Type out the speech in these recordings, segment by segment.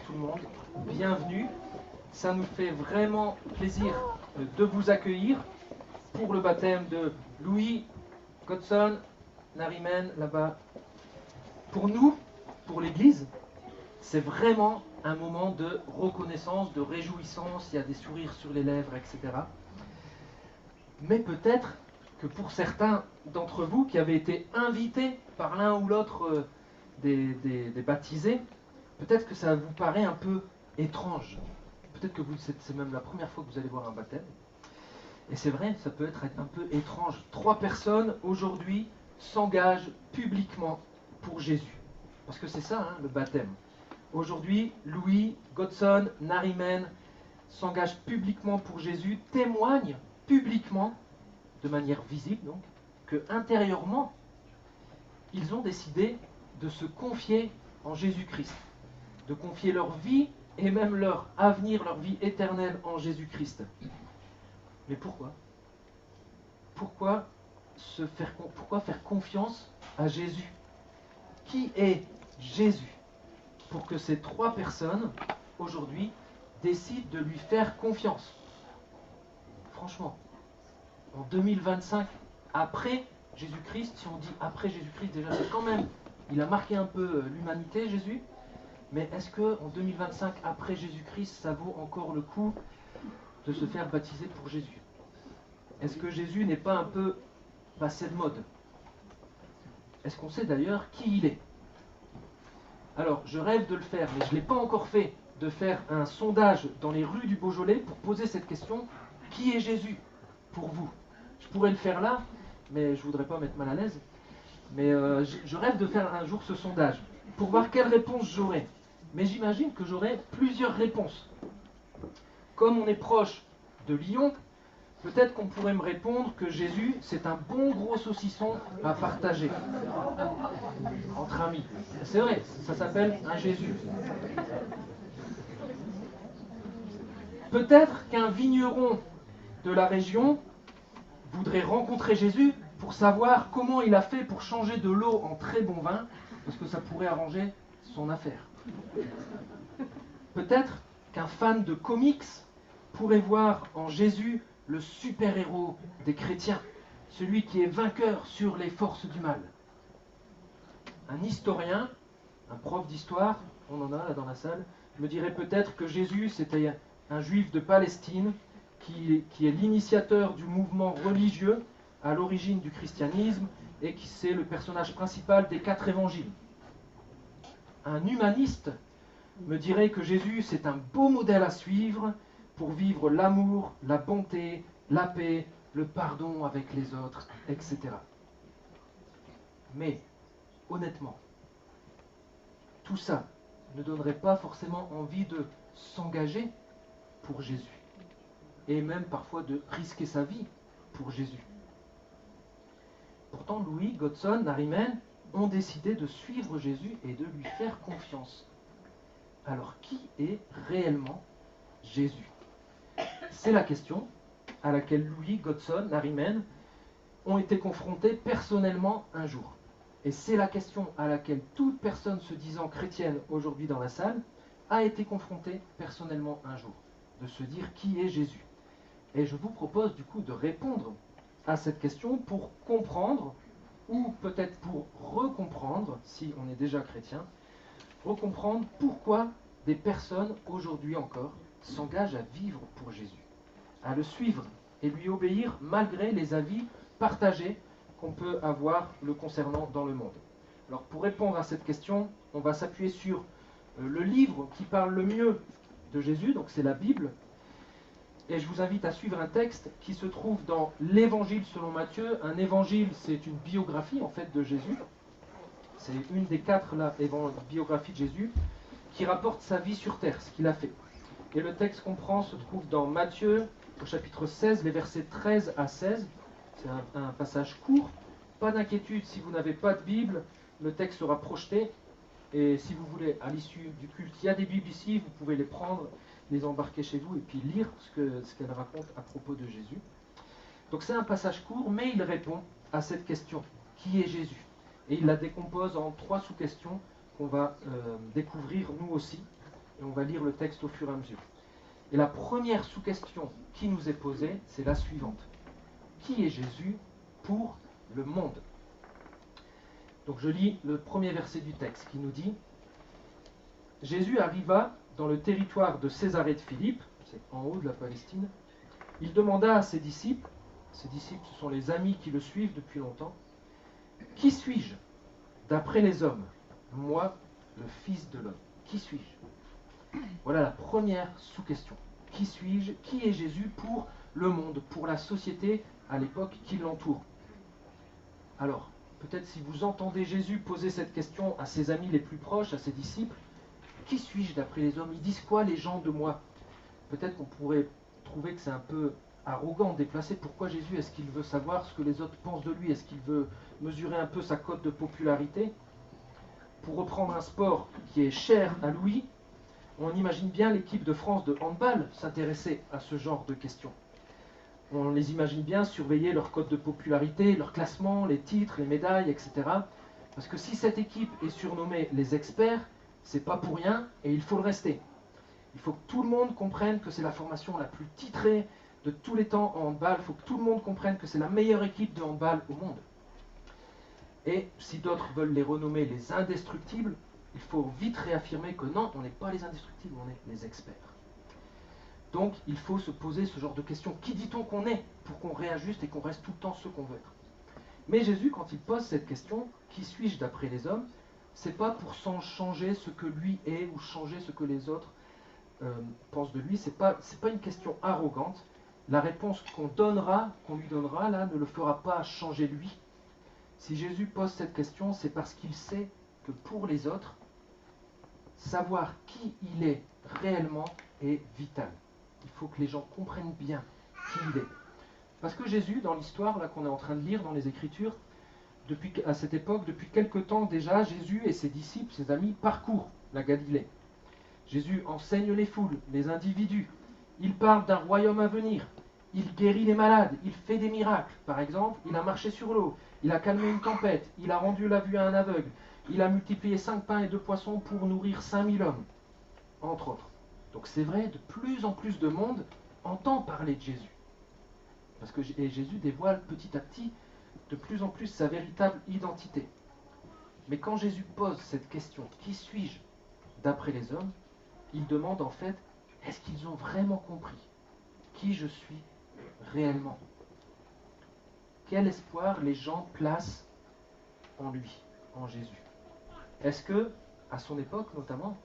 tout le monde, bienvenue. Ça nous fait vraiment plaisir de vous accueillir pour le baptême de Louis, Godson, Narimen, là-bas. Pour nous, pour l'Église, c'est vraiment un moment de reconnaissance, de réjouissance, il y a des sourires sur les lèvres, etc. Mais peut-être que pour certains d'entre vous qui avez été invités par l'un ou l'autre des baptisés, peut-être que ça vous paraît un peu étrange. Peut-être que c'est même la première fois que vous allez voir un baptême. Et c'est vrai, ça peut être un peu étrange. 3 personnes aujourd'hui s'engagent publiquement pour Jésus. Parce que c'est ça, hein, le baptême. Aujourd'hui, Louis, Godson, Narimen s'engagent publiquement pour Jésus, témoignent publiquement, de manière visible donc, que intérieurement, ils ont décidé de se confier en Jésus-Christ, de confier leur vie et même leur avenir, leur vie éternelle en Jésus-Christ. Mais pourquoi ? Pourquoi faire confiance à Jésus ? Qui est Jésus ? Pour que ces 3 personnes, aujourd'hui, décident de lui faire confiance. Franchement, en 2025, après Jésus-Christ, si on dit après Jésus-Christ, déjà c'est quand même, il a marqué un peu l'humanité, Jésus, mais est-ce qu'en 2025, après Jésus-Christ, ça vaut encore le coup de se faire baptiser pour Jésus ? Est-ce que Jésus n'est pas un peu passé de mode ? Est-ce qu'on sait d'ailleurs qui il est ? Alors, je rêve de le faire, mais je ne l'ai pas encore fait, de faire un sondage dans les rues du Beaujolais pour poser cette question, qui est Jésus pour vous ? Je pourrais le faire là, mais je ne voudrais pas mettre mal à l'aise. Mais je rêve de faire un jour ce sondage, pour voir quelle réponse j'aurai. Mais j'imagine que j'aurai plusieurs réponses. Comme on est proche de Lyon, peut-être qu'on pourrait me répondre que Jésus, c'est un bon gros saucisson à partager entre amis. C'est vrai, ça s'appelle un Jésus. Peut-être qu'un vigneron de la région voudrait rencontrer Jésus pour savoir comment il a fait pour changer de l'eau en très bon vin, parce que ça pourrait arranger son affaire. Peut-être qu'un fan de comics pourrait voir en Jésus le super-héros des chrétiens, celui qui est vainqueur sur les forces du mal. Un historien, un prof d'histoire, on en a là dans la salle, me dirait peut-être que Jésus c'était un juif de Palestine qui est l'initiateur du mouvement religieux à l'origine du christianisme et qui c'est le personnage principal des 4 évangiles. Un humaniste me dirait que Jésus c'est un beau modèle à suivre pour vivre l'amour, la bonté, la paix, le pardon avec les autres, etc. Mais, honnêtement, tout ça ne donnerait pas forcément envie de s'engager pour Jésus, et même parfois de risquer sa vie pour Jésus. Pourtant, Louis, Godson, Narimen ont décidé de suivre Jésus et de lui faire confiance. Alors, qui est réellement Jésus ? C'est la question à laquelle Louis, Godson, Narimen ont été confrontés personnellement un jour. Et c'est la question à laquelle toute personne se disant chrétienne aujourd'hui dans la salle a été confrontée personnellement un jour, de se dire qui est Jésus. Et je vous propose du coup de répondre à cette question pour comprendre, ou peut-être pour recomprendre, si on est déjà chrétien, recomprendre pourquoi des personnes aujourd'hui encore s'engagent à vivre pour Jésus, à le suivre et lui obéir malgré les avis partagés qu'on peut avoir le concernant dans le monde. Alors pour répondre à cette question, on va s'appuyer sur le livre qui parle le mieux de Jésus, donc c'est la Bible. Et je vous invite à suivre un texte qui se trouve dans l'Évangile selon Matthieu. Un évangile, c'est une biographie en fait de Jésus. C'est une des 4 biographies de Jésus qui rapporte sa vie sur terre, ce qu'il a fait. Et le texte qu'on prend se trouve dans Matthieu, au chapitre 16, les versets 13 à 16. C'est un passage court. Pas d'inquiétude, si vous n'avez pas de Bible, le texte sera projeté. Et si vous voulez, à l'issue du culte, il y a des Bibles ici, vous pouvez les prendre, les embarquer chez vous et puis lire ce qu'elle raconte à propos de Jésus. Donc c'est un passage court, mais il répond à cette question. Qui est Jésus ? Et il la décompose en 3 sous-questions qu'on va découvrir nous aussi. Et on va lire le texte au fur et à mesure. Et la première sous-question qui nous est posée, c'est la suivante. Qui est Jésus pour le monde? Donc je lis le premier verset du texte qui nous dit: Jésus arriva dans le territoire de Césarée de Philippe, c'est en haut de la Palestine. Il demanda à ses disciples ce sont les amis qui le suivent depuis longtemps: Qui suis-je d'après les hommes? Moi, le Fils de l'homme. Qui suis-je? Voilà la première sous-question. Qui suis-je? Qui est Jésus pour le monde, pour la société à l'époque qui l'entoure? Alors, peut-être si vous entendez Jésus poser cette question à ses amis les plus proches, à ses disciples: Qui suis-je d'après les hommes? Ils disent quoi les gens de moi? Peut-être qu'on pourrait trouver que c'est un peu arrogant, déplacé. Pourquoi Jésus? Est-ce qu'il veut savoir ce que les autres pensent de lui? Est-ce qu'il veut mesurer un peu sa cote de popularité? Pour reprendre un sport qui est cher à Louis, on imagine bien l'équipe de France de handball s'intéresser à ce genre de questions. On les imagine bien surveiller leur cote de popularité, leur classement, les titres, les médailles, etc. Parce que si cette équipe est surnommée les experts, c'est pas pour rien et il faut le rester. Il faut que tout le monde comprenne que c'est la formation la plus titrée de tous les temps en handball. Il faut que tout le monde comprenne que c'est la meilleure équipe de handball au monde. Et si d'autres veulent les renommer les indestructibles, il faut vite réaffirmer que non, on n'est pas les indestructibles, on est les experts. Donc il faut se poser ce genre de questions. Qui dit-on qu'on est pour qu'on réajuste et qu'on reste tout le temps ce qu'on veut être? Mais Jésus, quand il pose cette question, qui suis-je d'après les hommes, c'est pas pour changer ce que lui est ou changer ce que les autres pensent de lui. C'est pas une question arrogante. La réponse qu'on lui donnera là, ne le fera pas changer lui. Si Jésus pose cette question, c'est parce qu'il sait que pour les autres, savoir qui il est réellement est vital. Il faut que les gens comprennent bien qui il est. Parce que Jésus, dans l'histoire là qu'on est en train de lire dans les Écritures, à cette époque, depuis quelque temps déjà, Jésus et ses disciples, ses amis, parcourent la Galilée. Jésus enseigne les foules, les individus. Il parle d'un royaume à venir. Il guérit les malades. Il fait des miracles. Par exemple, il a marché sur l'eau. Il a calmé une tempête. Il a rendu la vue à un aveugle. Il a multiplié 5 pains et 2 poissons pour nourrir 5000 hommes, entre autres. Donc c'est vrai, de plus en plus de monde entend parler de Jésus. Parce que Jésus dévoile petit à petit de plus en plus sa véritable identité. Mais quand Jésus pose cette question, qui suis-je d'après les hommes, il demande en fait, est-ce qu'ils ont vraiment compris qui je suis réellement? Quel espoir les gens placent en lui, en Jésus? Est-ce que, à son époque notamment,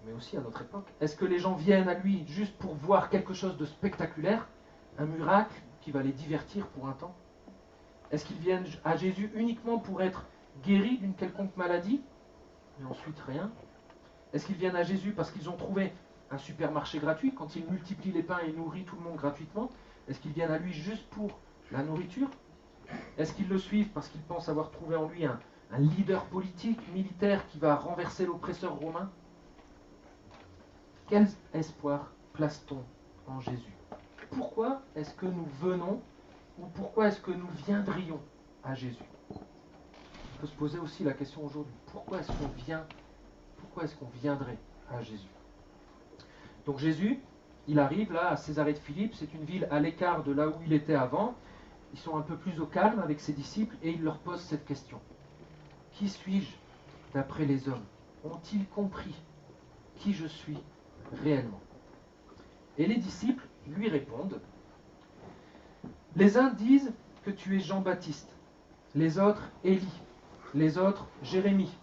mais aussi à notre époque, est-ce que les gens viennent à lui juste pour voir quelque chose de spectaculaire, un miracle qui va les divertir pour un temps? Est-ce qu'ils viennent à Jésus uniquement pour être guéris d'une quelconque maladie, et ensuite rien? Est-ce qu'ils viennent à Jésus parce qu'ils ont trouvé un supermarché gratuit, quand il multiplie les pains et nourrit tout le monde gratuitement? Est-ce qu'ils viennent à lui juste pour la nourriture? Est-ce qu'ils le suivent parce qu'ils pensent avoir trouvé en lui un leader politique, militaire qui va renverser l'oppresseur romain? Quel espoir place-t-on en Jésus? Pourquoi est-ce que nous venons, ou pourquoi est-ce que nous viendrions à Jésus? On peut se poser aussi la question aujourd'hui. Pourquoi est-ce qu'on vient? Pourquoi est-ce qu'on viendrait à Jésus? Donc Jésus, il arrive là à Césarée de Philippe, c'est une ville à l'écart de là où il était avant. Ils sont un peu plus au calme avec ses disciples et il leur pose cette question. Qui suis-je d'après les hommes? Ont-ils compris qui je suis réellement? Et les disciples lui répondent. Les uns disent que tu es Jean-Baptiste, les autres Élie, les autres Jérémie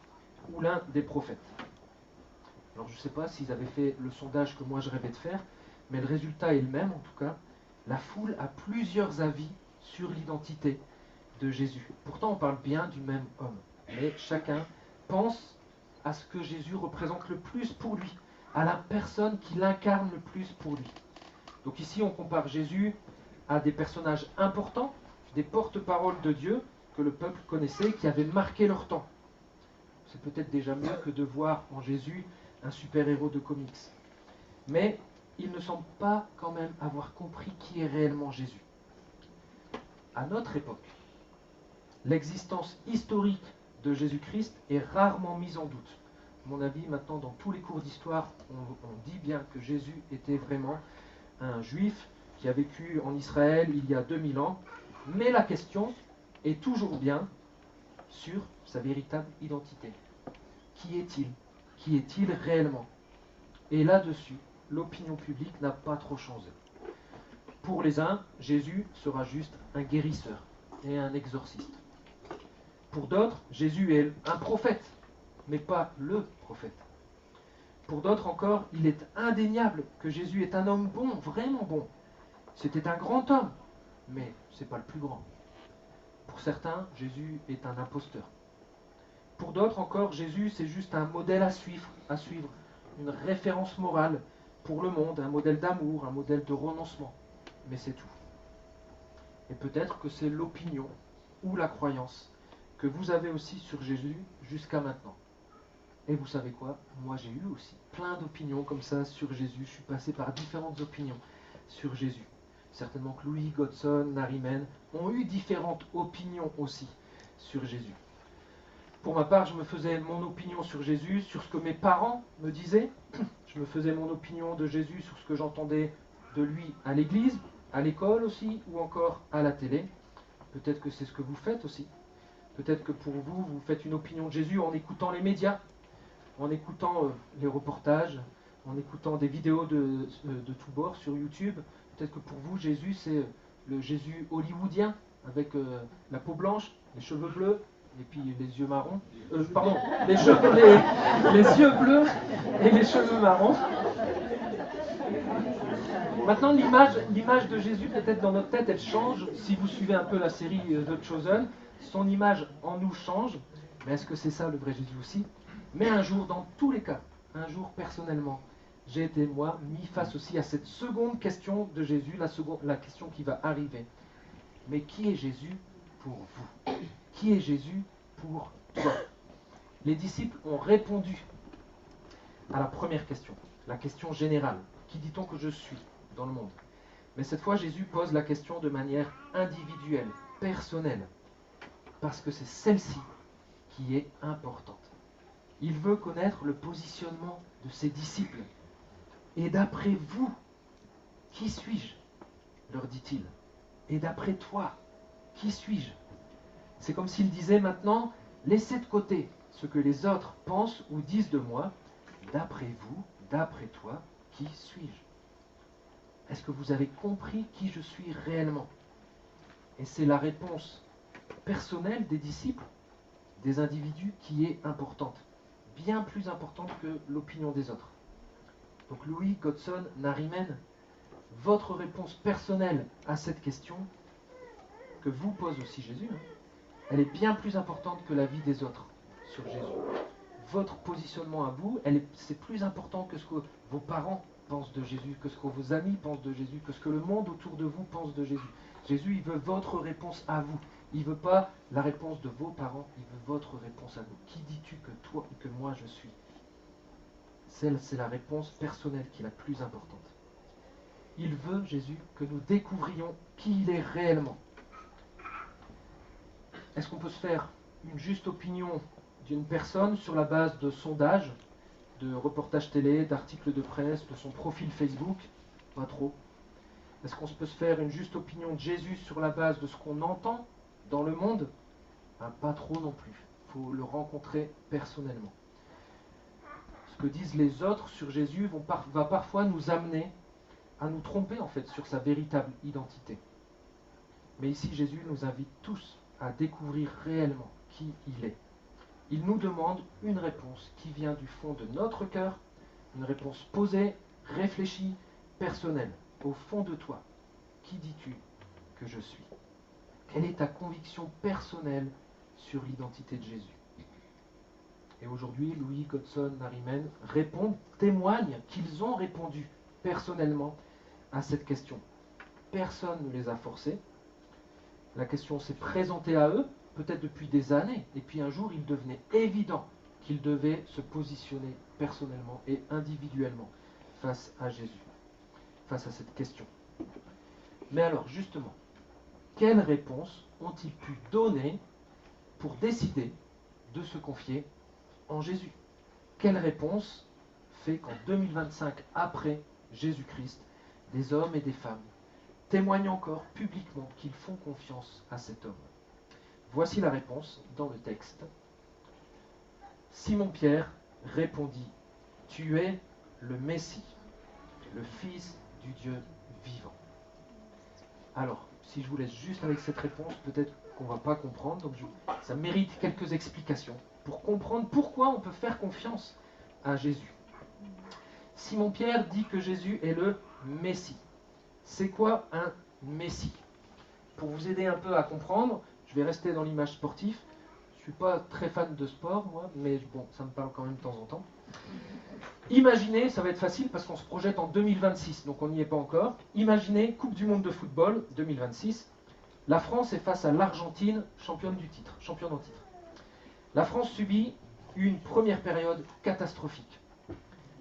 ou l'un des prophètes. Alors je ne sais pas s'ils avaient fait le sondage que moi je rêvais de faire, mais le résultat est le même en tout cas. La foule a plusieurs avis sur l'identité de Jésus. Pourtant on parle bien du même homme, mais chacun pense à ce que Jésus représente le plus pour lui, à la personne qui l'incarne le plus pour lui. Donc ici on compare Jésus à des personnages importants, des porte-paroles de Dieu que le peuple connaissait, qui avaient marqué leur temps. C'est peut-être déjà mieux que de voir en Jésus un super-héros de comics. Mais il ne semble pas quand même avoir compris qui est réellement Jésus. À notre époque, l'existence historique de Jésus-Christ est rarement mise en doute. mon avis, maintenant, dans tous les cours d'histoire, on dit bien que Jésus était vraiment un juif qui a vécu en Israël il y a 2000 ans. Mais la question est toujours bien sur sa véritable identité. Qui est-il? Qui est-il réellement? Et là-dessus, l'opinion publique n'a pas trop changé. Pour les uns, Jésus sera juste un guérisseur et un exorciste. Pour d'autres, Jésus est un prophète, mais pas le prophète. Pour d'autres encore, il est indéniable que Jésus est un homme bon, vraiment bon. C'était un grand homme, mais ce n'est pas le plus grand. Pour certains, Jésus est un imposteur. Pour d'autres encore, Jésus, c'est juste un modèle à suivre, une référence morale pour le monde, un modèle d'amour, un modèle de renoncement. Mais c'est tout. Et peut-être que c'est l'opinion ou la croyance que vous avez aussi sur Jésus jusqu'à maintenant. Et vous savez quoi? Moi, j'ai eu aussi plein d'opinions comme ça sur Jésus. Je suis passé par différentes opinions sur Jésus. Certainement que Louis, Godson, Narimen ont eu différentes opinions aussi sur Jésus. Pour ma part, je me faisais mon opinion sur Jésus, sur ce que mes parents me disaient. Je me faisais mon opinion de Jésus sur ce que j'entendais de lui à l'église, à l'école aussi, ou encore à la télé. Peut-être que c'est ce que vous faites aussi. Peut-être que pour vous, vous faites une opinion de Jésus en écoutant les médias, en écoutant les reportages, en écoutant des vidéos de tous bords sur YouTube. Peut-être que pour vous, Jésus, c'est le Jésus hollywoodien, avec la peau blanche, les cheveux bleus, et puis les yeux marrons. Les yeux bleus et les cheveux marrons. Maintenant, l'image de Jésus, peut-être dans notre tête, elle change. Si vous suivez un peu la série The Chosen, son image en nous change. Mais est-ce que c'est ça le vrai Jésus aussi? Mais un jour, dans tous les cas, un jour personnellement, j'ai été, moi, mis face aussi à cette seconde question de Jésus, la question qui va arriver. Mais qui est Jésus pour vous? Qui est Jésus pour toi? Les disciples ont répondu à la première question, la question générale. Qui dit-on que je suis dans le monde? Mais cette fois, Jésus pose la question de manière individuelle, personnelle, parce que c'est celle-ci qui est importante. Il veut connaître le positionnement de ses disciples. Et d'après vous, qui suis-je? Leur dit-il. Et d'après toi, qui suis-je? C'est comme s'il disait maintenant, laissez de côté ce que les autres pensent ou disent de moi. D'après vous, d'après toi, qui suis-je? Est-ce que vous avez compris qui je suis réellement? Et c'est la réponse personnelle des disciples, des individus, qui est importante. Bien plus importante que l'opinion des autres. Donc Louis, Godson, Narimen, votre réponse personnelle à cette question, que vous pose aussi Jésus, elle est bien plus importante que la vie des autres sur Jésus. Votre positionnement à vous, c'est plus important que ce que vos parents pensent de Jésus, que ce que vos amis pensent de Jésus, que ce que le monde autour de vous pense de Jésus. Jésus, il veut votre réponse à vous. Il ne veut pas la réponse de vos parents, il veut votre réponse à vous. Qui dis-tu que toi ou que moi je suis? C'est la réponse personnelle qui est la plus importante. Il veut, Jésus, que nous découvrions qui il est réellement. Est-ce qu'on peut se faire une juste opinion d'une personne sur la base de sondages, de reportages télé, d'articles de presse, de son profil Facebook? Pas trop. Est-ce qu'on peut se faire une juste opinion de Jésus sur la base de ce qu'on entend dans le monde? Pas trop non plus. Il faut le rencontrer personnellement. Ce que disent les autres sur Jésus va parfois nous amener à nous tromper en fait sur sa véritable identité. Mais ici, Jésus nous invite tous à découvrir réellement qui il est. Il nous demande une réponse qui vient du fond de notre cœur, une réponse posée, réfléchie, personnelle, au fond de toi. Qui dis-tu que je suis? Quelle est ta conviction personnelle sur l'identité de Jésus? Et aujourd'hui, Louis, Godson, Narimen répondent, témoignent qu'ils ont répondu personnellement à cette question. Personne ne les a forcés. La question s'est présentée à eux, peut-être depuis des années, et puis un jour, il devenait évident qu'ils devaient se positionner personnellement et individuellement face à Jésus, face à cette question. Mais alors, justement, quelle réponse ont-ils pu donner pour décider de se confier en Jésus? quelle réponse fait qu'en 2025, après Jésus-Christ, des hommes et des femmes témoignent encore publiquement qu'ils font confiance à cet homme? Voici la réponse dans le texte. Simon-Pierre répondit, « Tu es le Messie, le Fils du Dieu vivant. » Alors, si je vous laisse juste avec cette réponse, peut-être qu'on ne va pas comprendre, donc ça mérite quelques explications pour comprendre pourquoi on peut faire confiance à Jésus. Simon-Pierre dit que Jésus est le Messie. C'est quoi un Messie? Pour vous aider un peu à comprendre, je vais rester dans l'image sportive. Je ne suis pas très fan de sport, moi, mais bon, ça me parle quand même de temps en temps. Imaginez, ça va être facile parce qu'on se projette en 2026, donc on n'y est pas encore. Imaginez, Coupe du Monde de football 2026. La France est face à l'Argentine, championne en titre. La France subit une première période catastrophique.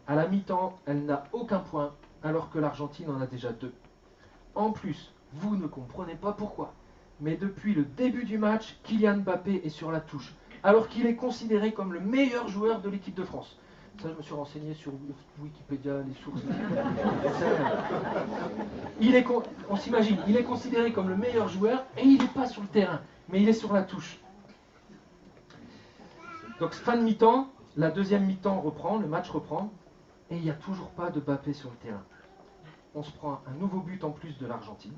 À la mi-temps, elle n'a aucun point, alors que l'Argentine en a déjà 2. En plus, vous ne comprenez pas pourquoi, mais depuis le début du match, Kylian Mbappé est sur la touche, alors qu'il est considéré comme le meilleur joueur de l'équipe de France. Ça, je me suis renseigné sur Wikipédia, les sources. On s'imagine, il est considéré comme le meilleur joueur et il n'est pas sur le terrain, mais il est sur la touche. Donc, fin de mi-temps, la deuxième mi-temps reprend, le match reprend, et il n'y a toujours pas de Mbappé sur le terrain. On se prend un nouveau but en plus de l'Argentine.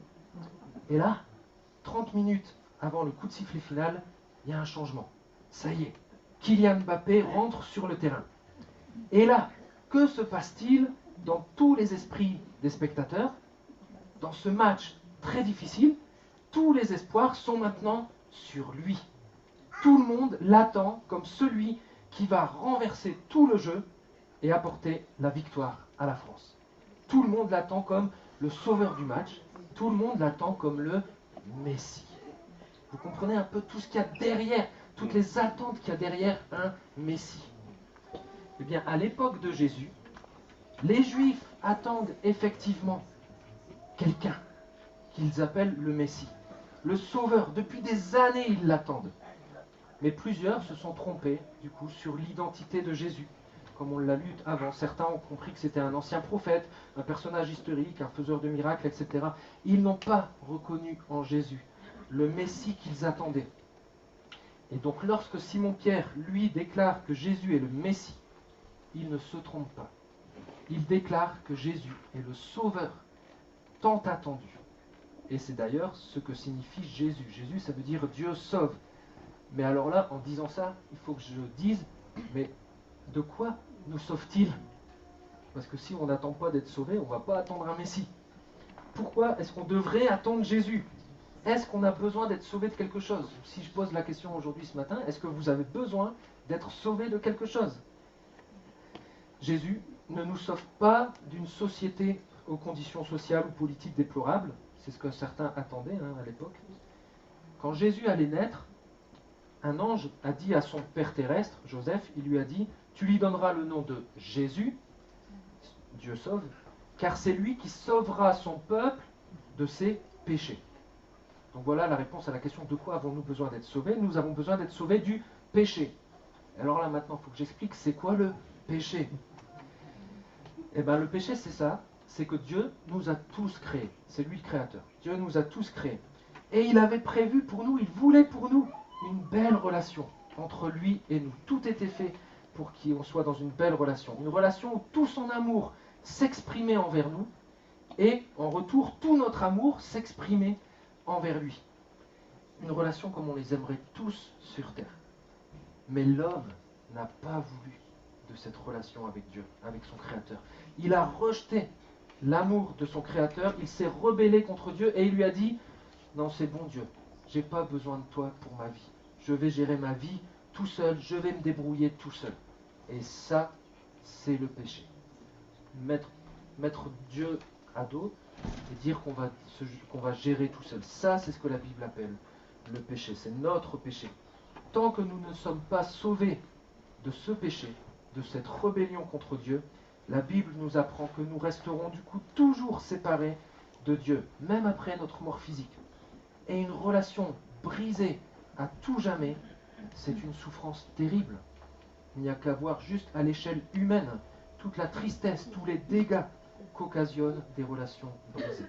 Et là, 30 minutes avant le coup de sifflet final, il y a un changement. Ça y est, Kylian Mbappé rentre sur le terrain. Et là, que se passe-t-il dans tous les esprits des spectateurs? Dans ce match très difficile, tous les espoirs sont maintenant sur lui. Tout le monde l'attend comme celui qui va renverser tout le jeu et apporter la victoire à la France. Tout le monde l'attend comme le sauveur du match. Tout le monde l'attend comme le Messie. Vous comprenez un peu tout ce qu'il y a derrière, toutes les attentes qu'il y a derrière un Messie. Eh bien, à l'époque de Jésus, les Juifs attendent effectivement quelqu'un qu'ils appellent le Messie, le Sauveur. Depuis des années, ils l'attendent. Mais plusieurs se sont trompés, du coup, sur l'identité de Jésus. Comme on l'a lu avant, certains ont compris que c'était un ancien prophète, un personnage historique, un faiseur de miracles, etc. Ils n'ont pas reconnu en Jésus le Messie qu'ils attendaient. Et donc lorsque Simon-Pierre, lui, déclare que Jésus est le Messie, il ne se trompe pas. Il déclare que Jésus est le Sauveur tant attendu. Et c'est d'ailleurs ce que signifie Jésus. Jésus, ça veut dire Dieu sauve. Mais alors là, en disant ça, il faut que je dise, mais de quoi nous sauve-t-il? Parce que si on n'attend pas d'être sauvé, on ne va pas attendre un Messie. Pourquoi est-ce qu'on devrait attendre Jésus? Est-ce qu'on a besoin d'être sauvé de quelque chose? Si je pose la question aujourd'hui, ce matin, est-ce que vous avez besoin d'être sauvé de quelque chose? Jésus ne nous sauve pas d'une société aux conditions sociales ou politiques déplorables. C'est ce que certains attendaient à l'époque. Quand Jésus allait naître, un ange a dit à son père terrestre, Joseph, il lui a dit, tu lui donneras le nom de Jésus, Dieu sauve, car c'est lui qui sauvera son peuple de ses péchés. Donc voilà la réponse à la question de quoi avons-nous besoin d'être sauvés? Nous avons besoin d'être sauvés du péché. Alors là maintenant, il faut que j'explique c'est quoi le péché. Eh bien le péché c'est ça, c'est que Dieu nous a tous créés. C'est lui le créateur. Dieu nous a tous créés. Et il avait prévu pour nous, il voulait pour nous une belle relation entre lui et nous. Tout était fait pour qu'on soit dans une belle relation. Une relation où tout son amour s'exprimait envers nous et en retour, tout notre amour s'exprimait envers lui. Une relation comme on les aimerait tous sur terre. Mais l'homme n'a pas voulu de cette relation avec Dieu, avec son Créateur. Il a rejeté l'amour de son Créateur, il s'est rebellé contre Dieu et il lui a dit « Non, c'est bon Dieu, j'ai pas besoin de toi pour ma vie. Je vais gérer ma vie tout seul, je vais me débrouiller tout seul. » Et ça, c'est le péché. Mettre Dieu à dos et dire qu'on va gérer tout seul. Ça, c'est ce que la Bible appelle le péché. C'est notre péché. Tant que nous ne sommes pas sauvés de ce péché, de cette rébellion contre Dieu, la Bible nous apprend que nous resterons du coup toujours séparés de Dieu, même après notre mort physique. Et une relation brisée à tout jamais, c'est une souffrance terrible. Il n'y a qu'à voir juste à l'échelle humaine toute la tristesse, tous les dégâts qu'occasionnent des relations brisées.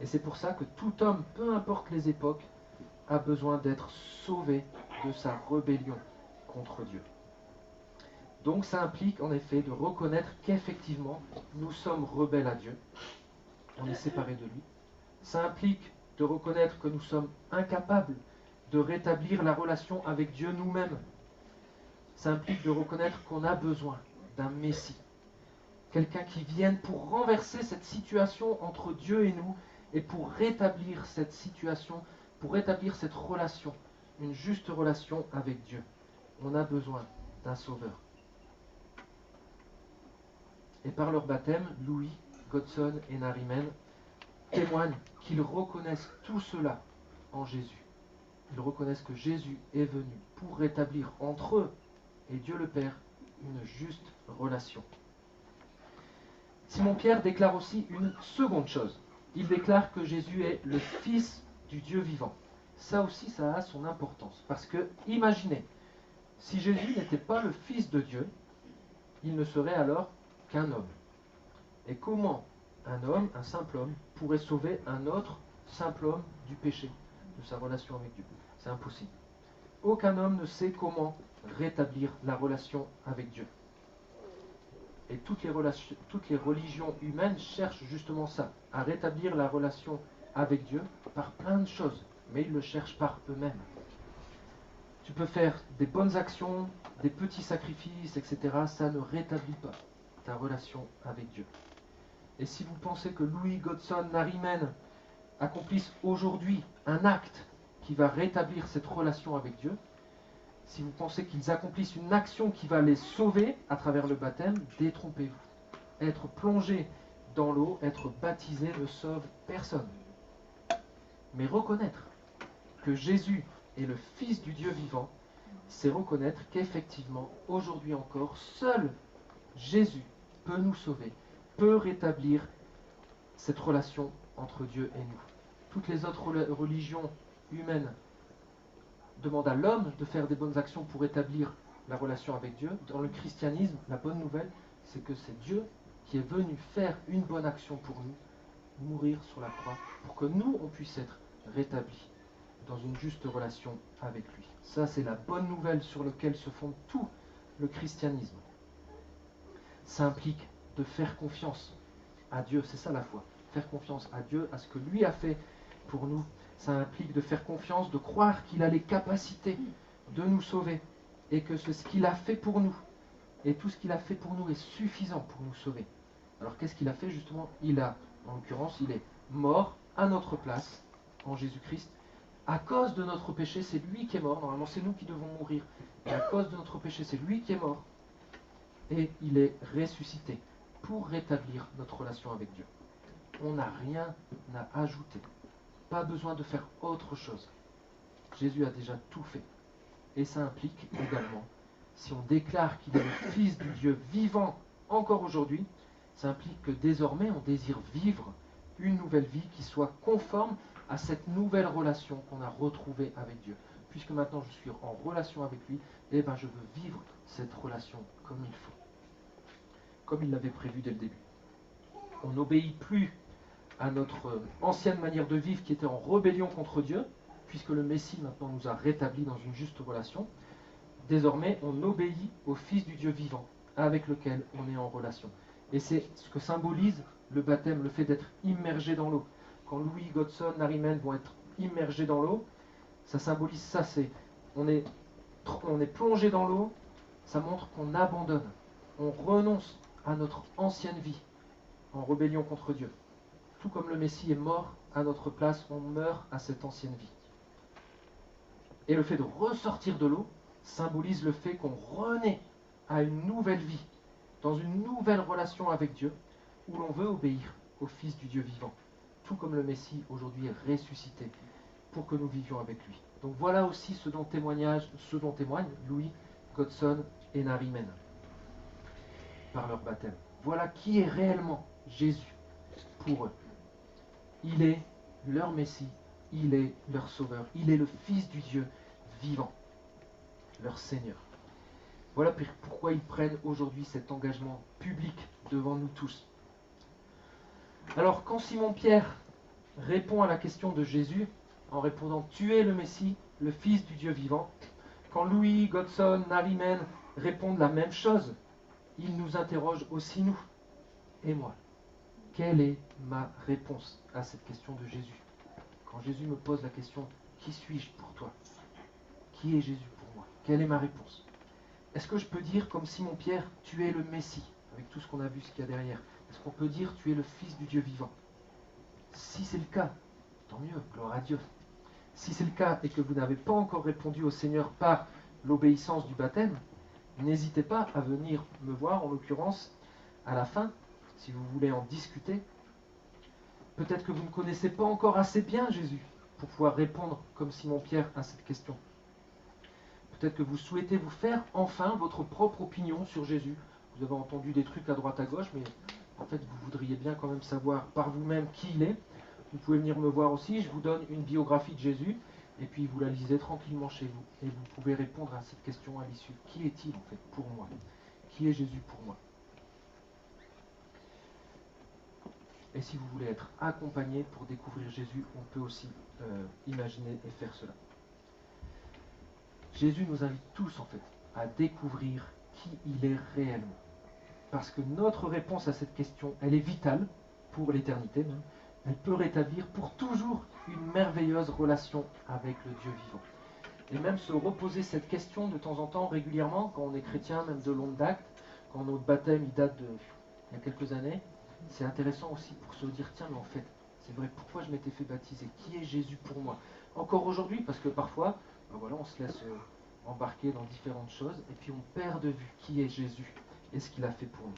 Et c'est pour ça que tout homme, peu importe les époques, a besoin d'être sauvé de sa rébellion contre Dieu. Donc ça implique en effet de reconnaître qu'effectivement nous sommes rebelles à Dieu, on est séparés de lui. Ça implique de reconnaître que nous sommes incapables de rétablir la relation avec Dieu nous-mêmes. Ça implique de reconnaître qu'on a besoin d'un Messie, quelqu'un qui vienne pour renverser cette situation entre Dieu et nous et pour rétablir cette situation, pour rétablir cette relation, une juste relation avec Dieu. On a besoin d'un sauveur. Et par leur baptême, Louis, Godson et Narimen témoignent qu'ils reconnaissent tout cela en Jésus. Ils reconnaissent que Jésus est venu pour rétablir entre eux et Dieu le Père une juste relation. Simon-Pierre déclare aussi une seconde chose. Il déclare que Jésus est le Fils du Dieu vivant. Ça aussi, ça a son importance. Parce que, imaginez, si Jésus n'était pas le Fils de Dieu, il ne serait alors qu'un homme. Et comment un homme, un simple homme, pourrait sauver un autre simple homme du péché, de sa relation avec Dieu? C'est impossible. Aucun homme ne sait comment rétablir la relation avec Dieu. Et toutes les religions humaines cherchent justement ça, à rétablir la relation avec Dieu par plein de choses, mais ils le cherchent par eux-mêmes. Tu peux faire des bonnes actions, des petits sacrifices, etc. Ça ne rétablit pas ta relation avec Dieu. Et si vous pensez que Louis, Godson, Narimen accomplissent aujourd'hui un acte qui va rétablir cette relation avec Dieu, si vous pensez qu'ils accomplissent une action qui va les sauver à travers le baptême, détrompez-vous. Être plongé dans l'eau, être baptisé ne sauve personne. Mais reconnaître que Jésus est le Fils du Dieu vivant, c'est reconnaître qu'effectivement, aujourd'hui encore, seul Jésus peut nous sauver, peut rétablir cette relation entre Dieu et nous. Toutes les autres religions humaines demandent à l'homme de faire des bonnes actions pour établir la relation avec Dieu. Dans le christianisme, la bonne nouvelle, c'est que c'est Dieu qui est venu faire une bonne action pour nous, mourir sur la croix, pour que nous, on puisse être rétablis dans une juste relation avec lui. Ça, c'est la bonne nouvelle sur laquelle se fonde tout le christianisme. Ça implique de faire confiance à Dieu, c'est ça la foi. Faire confiance à Dieu, à ce que lui a fait pour nous. Ça implique de faire confiance, de croire qu'il a les capacités de nous sauver et que c'est ce qu'il a fait pour nous. Et tout ce qu'il a fait pour nous est suffisant pour nous sauver. Alors qu'est-ce qu'il a fait justement? Il a, en l'occurrence, il est mort à notre place en Jésus-Christ. À cause de notre péché, c'est lui qui est mort. Normalement, c'est nous qui devons mourir. Et à cause de notre péché, c'est lui qui est mort. Et il est ressuscité pour rétablir notre relation avec Dieu. On n'a rien à ajouter. Pas besoin de faire autre chose. Jésus a déjà tout fait. Et ça implique également, si on déclare qu'il est le Fils du Dieu vivant encore aujourd'hui, ça implique que désormais on désire vivre une nouvelle vie qui soit conforme à cette nouvelle relation qu'on a retrouvée avec Dieu. Puisque maintenant je suis en relation avec lui, eh ben je veux vivre cette relation comme il faut. Comme il l'avait prévu dès le début. On n'obéit plus à notre ancienne manière de vivre qui était en rébellion contre Dieu, puisque le Messie maintenant nous a rétablis dans une juste relation. Désormais, on obéit au Fils du Dieu vivant, avec lequel on est en relation. Et c'est ce que symbolise le baptême, le fait d'être immergé dans l'eau. Quand Louis, Godson, Narimen vont être immergés dans l'eau, ça symbolise ça, on est plongé dans l'eau, ça montre qu'on abandonne, on renonce à notre ancienne vie, en rébellion contre Dieu. Tout comme le Messie est mort à notre place, on meurt à cette ancienne vie. Et le fait de ressortir de l'eau symbolise le fait qu'on renaît à une nouvelle vie, dans une nouvelle relation avec Dieu, où l'on veut obéir au Fils du Dieu vivant, tout comme le Messie aujourd'hui est ressuscité, pour que nous vivions avec lui. Donc voilà aussi ce dont témoignent Louis, Godson et Narimen, par leur baptême. Voilà qui est réellement Jésus pour eux. Il est leur Messie, il est leur Sauveur, il est le Fils du Dieu vivant, leur Seigneur. Voilà pourquoi ils prennent aujourd'hui cet engagement public devant nous tous. Alors quand Simon-Pierre répond à la question de Jésus, en répondant « Tu es le Messie, le Fils du Dieu vivant », quand Louis, Godson, Narimen répondent la même chose, il nous interroge aussi nous. Et moi, quelle est ma réponse à cette question de Jésus? Quand Jésus me pose la question « Qui suis-je pour toi ?» Qui est Jésus pour moi? Quelle est ma réponse? Est-ce que je peux dire comme Simon-Pierre « Tu es le Messie » avec tout ce qu'on a vu, ce qu'il y a derrière? Est-ce qu'on peut dire « Tu es le Fils du Dieu vivant » ? Si c'est le cas, tant mieux, gloire à Dieu. Si c'est le cas et que vous n'avez pas encore répondu au Seigneur par l'obéissance du baptême, n'hésitez pas à venir me voir, en l'occurrence, à la fin, si vous voulez en discuter. Peut-être que vous ne connaissez pas encore assez bien Jésus pour pouvoir répondre comme Simon-Pierre à cette question. Peut-être que vous souhaitez vous faire enfin votre propre opinion sur Jésus. Vous avez entendu des trucs à droite à gauche, mais en fait vous voudriez bien quand même savoir par vous-même qui il est. Vous pouvez venir me voir aussi, je vous donne une biographie de Jésus, et puis vous la lisez tranquillement chez vous. Et vous pouvez répondre à cette question à l'issue. Qui est-il en fait pour moi? Qui est Jésus pour moi? Et si vous voulez être accompagné pour découvrir Jésus, on peut aussi imaginer et faire cela. Jésus nous invite tous en fait à découvrir qui il est réellement. Parce que notre réponse à cette question, elle est vitale pour l'éternité même. Elle peut rétablir pour toujours une merveilleuse relation avec le Dieu vivant. Et même se reposer cette question de temps en temps, régulièrement, quand on est chrétien, même de longue date, quand notre baptême il date d'il y a quelques années, c'est intéressant aussi pour se dire, tiens mais en fait, c'est vrai, pourquoi je m'étais fait baptiser? Qui est Jésus pour moi? Encore aujourd'hui, parce que parfois, ben voilà, on se laisse embarquer dans différentes choses, et puis on perd de vue qui est Jésus et ce qu'il a fait pour nous.